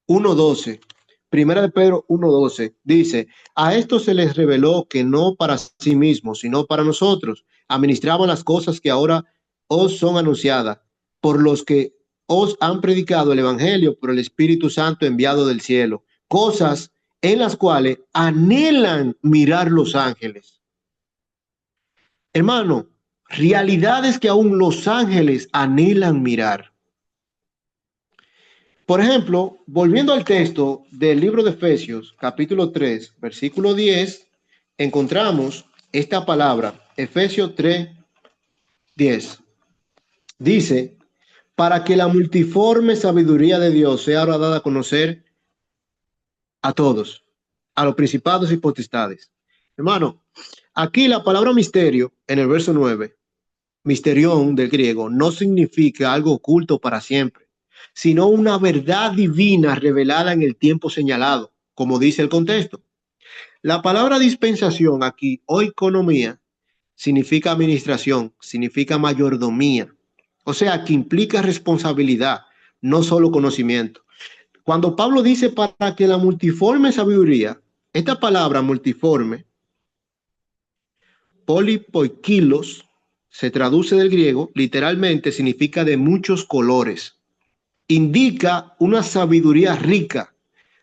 Speaker 1: 1:12, Primera de Pedro 1:12, dice: a esto se les reveló que no para sí mismos, sino para nosotros, administraban las cosas que ahora os son anunciadas, por los que os han predicado el Evangelio por el Espíritu Santo enviado del cielo, cosas en las cuales anhelan mirar los ángeles. Hermano, realidades que aún los ángeles anhelan mirar. Por ejemplo, volviendo al texto del libro de Efesios, capítulo 3, versículo 10, encontramos esta palabra, Efesios 3, 10. Dice: para que la multiforme sabiduría de Dios sea ahora dada a conocer a todos, a los principados y potestades. Hermano, aquí la palabra misterio, en el verso 9, misterión del griego, no significa algo oculto para siempre, sino una verdad divina revelada en el tiempo señalado, como dice el contexto. La palabra dispensación aquí, o economía, significa administración, significa mayordomía. O sea, que implica responsabilidad, no solo conocimiento. Cuando Pablo dice para que la multiforme sabiduría, esta palabra multiforme, polipoikilos, se traduce del griego, literalmente significa de muchos colores. Indica una sabiduría rica,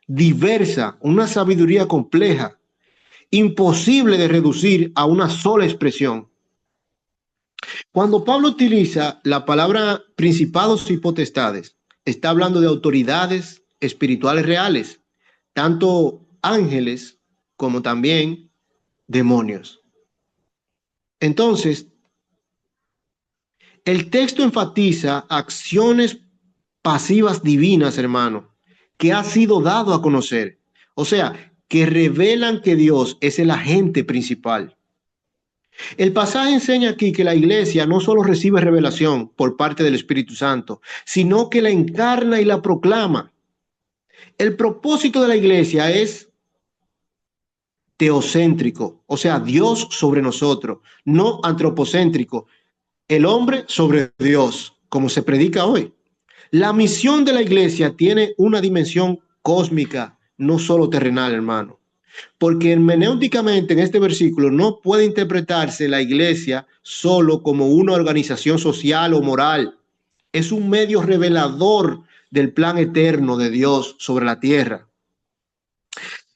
Speaker 1: diversa, una sabiduría compleja, imposible de reducir a una sola expresión. Cuando Pablo utiliza la palabra principados y potestades, está hablando de autoridades espirituales reales, tanto ángeles como también demonios. Entonces, el texto enfatiza acciones pasivas divinas, hermano, que ha sido dado a conocer. O sea, que revelan que Dios es el agente principal. El pasaje enseña aquí que la iglesia no solo recibe revelación por parte del Espíritu Santo, sino que la encarna y la proclama. El propósito de la iglesia es teocéntrico, o sea, Dios sobre nosotros, no antropocéntrico, el hombre sobre Dios, como se predica hoy. La misión de la iglesia tiene una dimensión cósmica, no solo terrenal, hermano. Porque hermenéuticamente en este versículo no puede interpretarse la iglesia solo como una organización social o moral. Es un medio revelador del plan eterno de Dios sobre la tierra.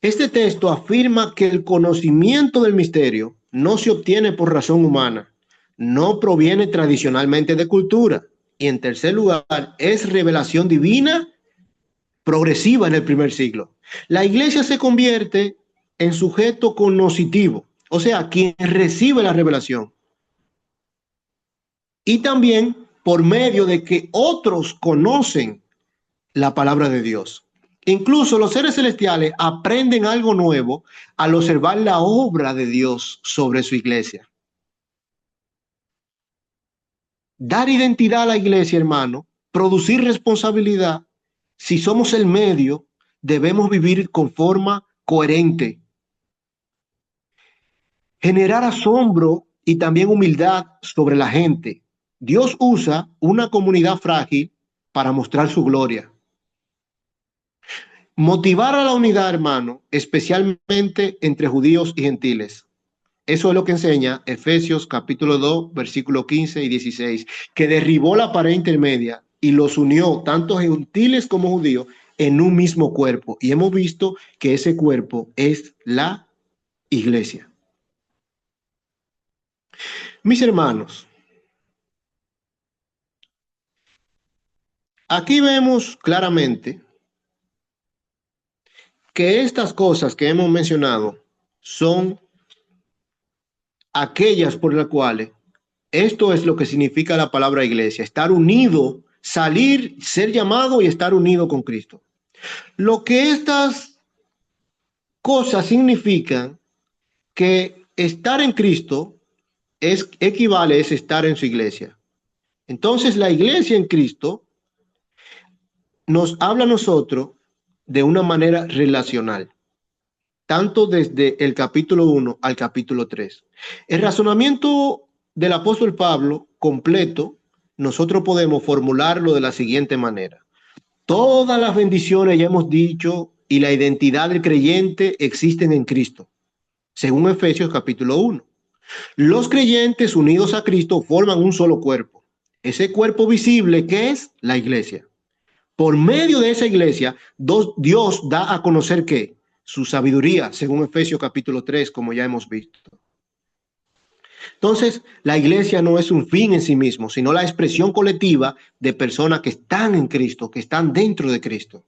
Speaker 1: Este texto afirma que el conocimiento del misterio no se obtiene por razón humana, no proviene tradicionalmente de cultura y en tercer lugar es revelación divina progresiva en el primer siglo. La iglesia se convierte en sujeto cognoscitivo, o sea, quien recibe la revelación. Y también por medio de que otros conocen la palabra de Dios. Incluso los seres celestiales aprenden algo nuevo al observar la obra de Dios sobre su iglesia. Dar identidad a la iglesia, hermano, producir responsabilidad. Si somos el medio, debemos vivir con forma coherente. Generar asombro y también humildad sobre la gente. Dios usa una comunidad frágil para mostrar su gloria. Motivar a la unidad, hermano, especialmente entre judíos y gentiles. Eso es lo que enseña Efesios capítulo 2, versículos 15 y 16, que derribó la pared intermedia y los unió, tanto gentiles como judíos, en un mismo cuerpo. Y hemos visto que ese cuerpo es la iglesia. Mis hermanos, aquí vemos claramente que estas cosas que hemos mencionado son aquellas por las cuales esto es lo que significa la palabra iglesia, estar unido, salir, ser llamado y estar unido con Cristo. Lo que estas cosas significan que estar en Cristo equivale a estar en su iglesia. Entonces la iglesia en Cristo nos habla a nosotros de una manera relacional, tanto desde el capítulo 1 al capítulo 3. El razonamiento del apóstol Pablo completo, nosotros podemos formularlo de la siguiente manera. Todas las bendiciones, ya hemos dicho, y la identidad del creyente existen en Cristo, según Efesios capítulo 1. Los creyentes unidos a Cristo forman un solo cuerpo. Ese cuerpo visible, ¿qué es? La iglesia. Por medio de esa iglesia, Dios da a conocer ¿qué? Su sabiduría, según Efesios capítulo 3, como ya hemos visto. Entonces, la iglesia no es un fin en sí mismo, sino la expresión colectiva de personas que están en Cristo, que están dentro de Cristo.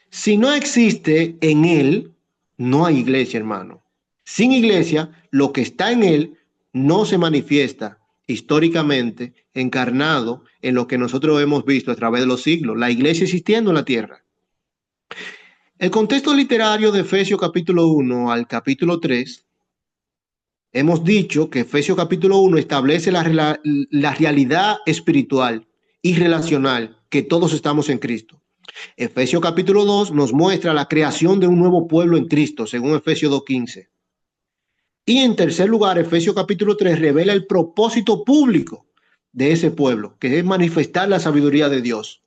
Speaker 1: Si no existe en Él, no hay iglesia, hermano. Sin iglesia, lo que está en Él no se manifiesta históricamente encarnado en lo que nosotros hemos visto a través de los siglos, la iglesia existiendo en la tierra. El contexto literario de Efesios capítulo 1 al capítulo 3, hemos dicho que Efesios capítulo 1 establece la realidad espiritual y relacional, que todos estamos en Cristo. Efesios capítulo 2 nos muestra la creación de un nuevo pueblo en Cristo, según Efesios 2:15. Y en tercer lugar, Efesios capítulo 3 revela el propósito público de ese pueblo, que es manifestar la sabiduría de Dios.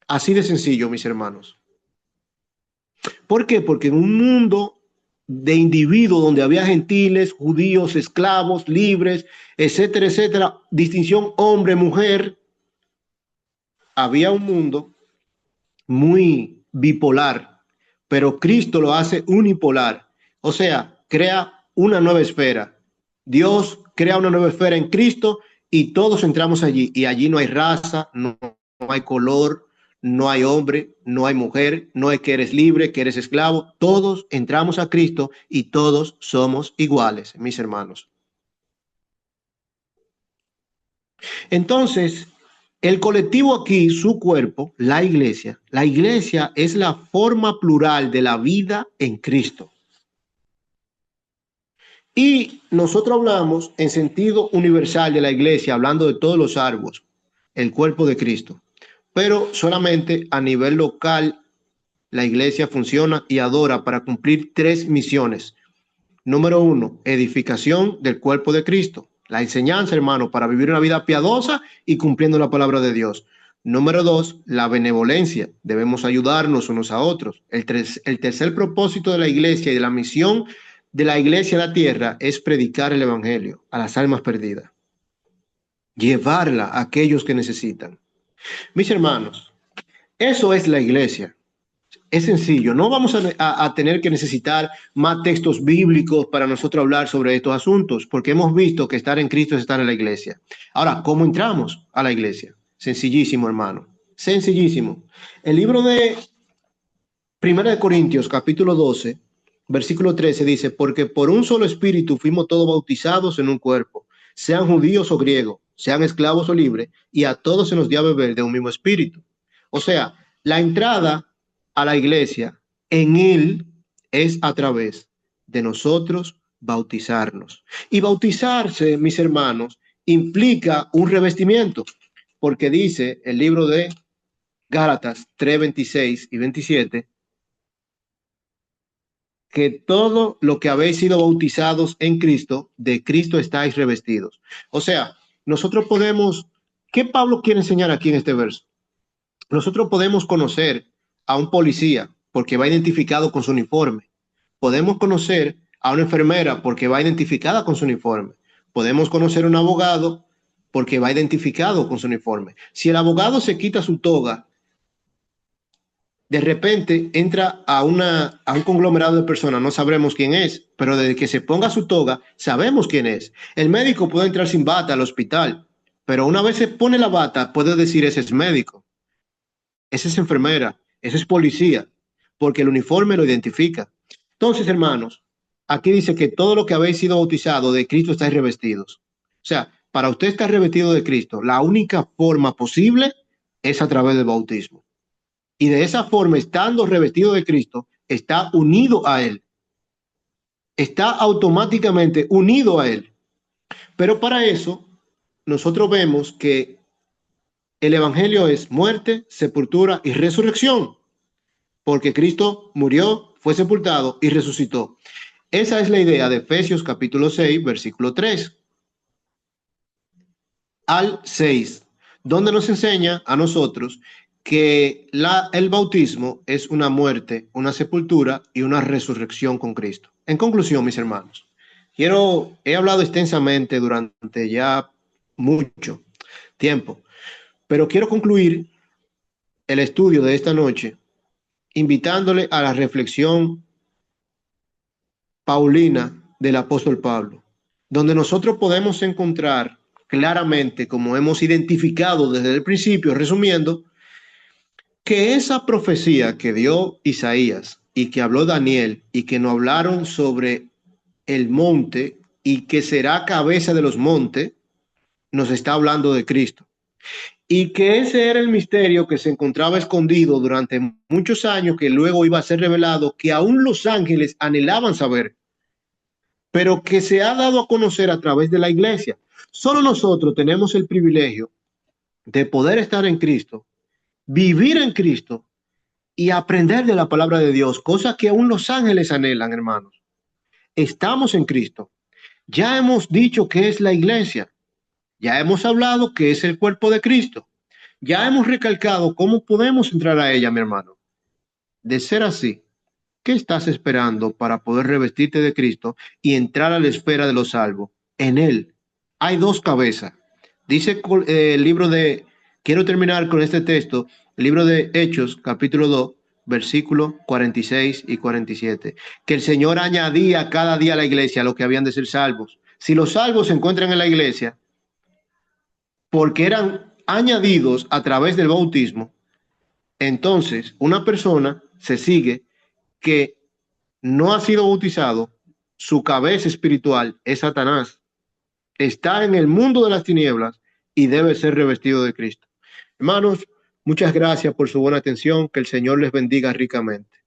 Speaker 1: Así de sencillo, mis hermanos. ¿Por qué? Porque en un mundo de individuos donde había gentiles, judíos, esclavos, libres, etcétera, etcétera, distinción hombre-mujer, había un mundo muy bipolar, pero Cristo lo hace unipolar. O sea, crea una nueva esfera. Dios crea una nueva esfera en Cristo y todos entramos allí. Y allí no hay raza, no hay color, no hay hombre, no hay mujer, no hay que eres libre, que eres esclavo. Todos entramos a Cristo y todos somos iguales, mis hermanos. Entonces, el colectivo aquí, su cuerpo, la iglesia es la forma plural de la vida en Cristo. Y nosotros hablamos en sentido universal de la iglesia, hablando de todos los árboles, el cuerpo de Cristo. Pero solamente a nivel local la iglesia funciona y adora para cumplir tres misiones. Número uno, edificación del cuerpo de Cristo. La enseñanza, hermano, para vivir una vida piadosa y cumpliendo la palabra de Dios. Número dos, la benevolencia. Debemos ayudarnos unos a otros. El tercer propósito de la iglesia y de la misión de la iglesia a la tierra es predicar el evangelio a las almas perdidas. Llevarla a aquellos que necesitan. Mis hermanos, eso es la iglesia. Es sencillo, no vamos a tener que necesitar más textos bíblicos para nosotros hablar sobre estos asuntos, porque hemos visto que estar en Cristo es estar en la iglesia. Ahora, ¿cómo entramos a la iglesia? Sencillísimo, hermano, sencillísimo. El libro de 1 Corintios, capítulo 12, versículo 13 dice, porque por un solo espíritu fuimos todos bautizados en un cuerpo, sean judíos o griegos, sean esclavos o libres, y a todos se nos dio a beber de un mismo espíritu. O sea, la entrada a la iglesia en él es a través de nosotros bautizarnos. Y bautizarse, mis hermanos, implica un revestimiento, porque dice el libro de Gálatas 3, 26 y 27, que todo lo que habéis sido bautizados en Cristo, de Cristo estáis revestidos. O sea, nosotros podemos, ¿qué Pablo quiere enseñar aquí en este verso? Nosotros podemos conocer a un policía porque va identificado con su uniforme. Podemos conocer a una enfermera porque va identificada con su uniforme. Podemos conocer a un abogado porque va identificado con su uniforme. Si el abogado se quita su toga, de repente entra a un conglomerado de personas, no sabremos quién es, pero desde que se ponga su toga, sabemos quién es. El médico puede entrar sin bata al hospital, pero una vez se pone la bata, puede decir ese es médico, esa es enfermera, ese es policía, porque el uniforme lo identifica. Entonces, hermanos, aquí dice que todo lo que habéis sido bautizado de Cristo estáis revestidos. O sea, para usted estar revestido de Cristo, la única forma posible es a través del bautismo. Y de esa forma, estando revestido de Cristo, está unido a Él. Está automáticamente unido a Él. Pero para eso, nosotros vemos que el Evangelio es muerte, sepultura y resurrección. Porque Cristo murió, fue sepultado y resucitó. Esa es la idea de Efesios capítulo 6, versículo 3 al 6, donde nos enseña a nosotros que el bautismo es una muerte, una sepultura y una resurrección con Cristo. En conclusión, mis hermanos, he hablado extensamente durante ya mucho tiempo, pero quiero concluir el estudio de esta noche invitándole a la reflexión paulina del apóstol Pablo, donde nosotros podemos encontrar claramente, como hemos identificado desde el principio, resumiendo, que esa profecía que dio Isaías y que habló Daniel y que nos hablaron sobre el monte y que será cabeza de los montes, nos está hablando de Cristo. Y que ese era el misterio que se encontraba escondido durante muchos años, que luego iba a ser revelado, que aún los ángeles anhelaban saber, pero que se ha dado a conocer a través de la iglesia. Solo nosotros tenemos el privilegio de poder estar en Cristo, vivir en Cristo y aprender de la palabra de Dios, cosas que aún los ángeles anhelan, hermanos. Estamos en Cristo. Ya hemos dicho que es la iglesia. Ya hemos hablado que es el cuerpo de Cristo. Ya hemos recalcado cómo podemos entrar a ella, mi hermano. De ser así, ¿qué estás esperando para poder revestirte de Cristo y entrar a la esfera de los salvos? En Él hay dos cabezas. Dice el libro de, quiero terminar con este texto, el libro de Hechos, capítulo 2, versículos 46 y 47, que el Señor añadía cada día a la iglesia lo que habían de ser salvos. Si los salvos se encuentran en la iglesia, porque eran añadidos a través del bautismo, entonces una persona se sigue que no ha sido bautizado, su cabeza espiritual es Satanás, está en el mundo de las tinieblas y debe ser revestido de Cristo. Hermanos, muchas gracias por su buena atención, que el Señor les bendiga ricamente.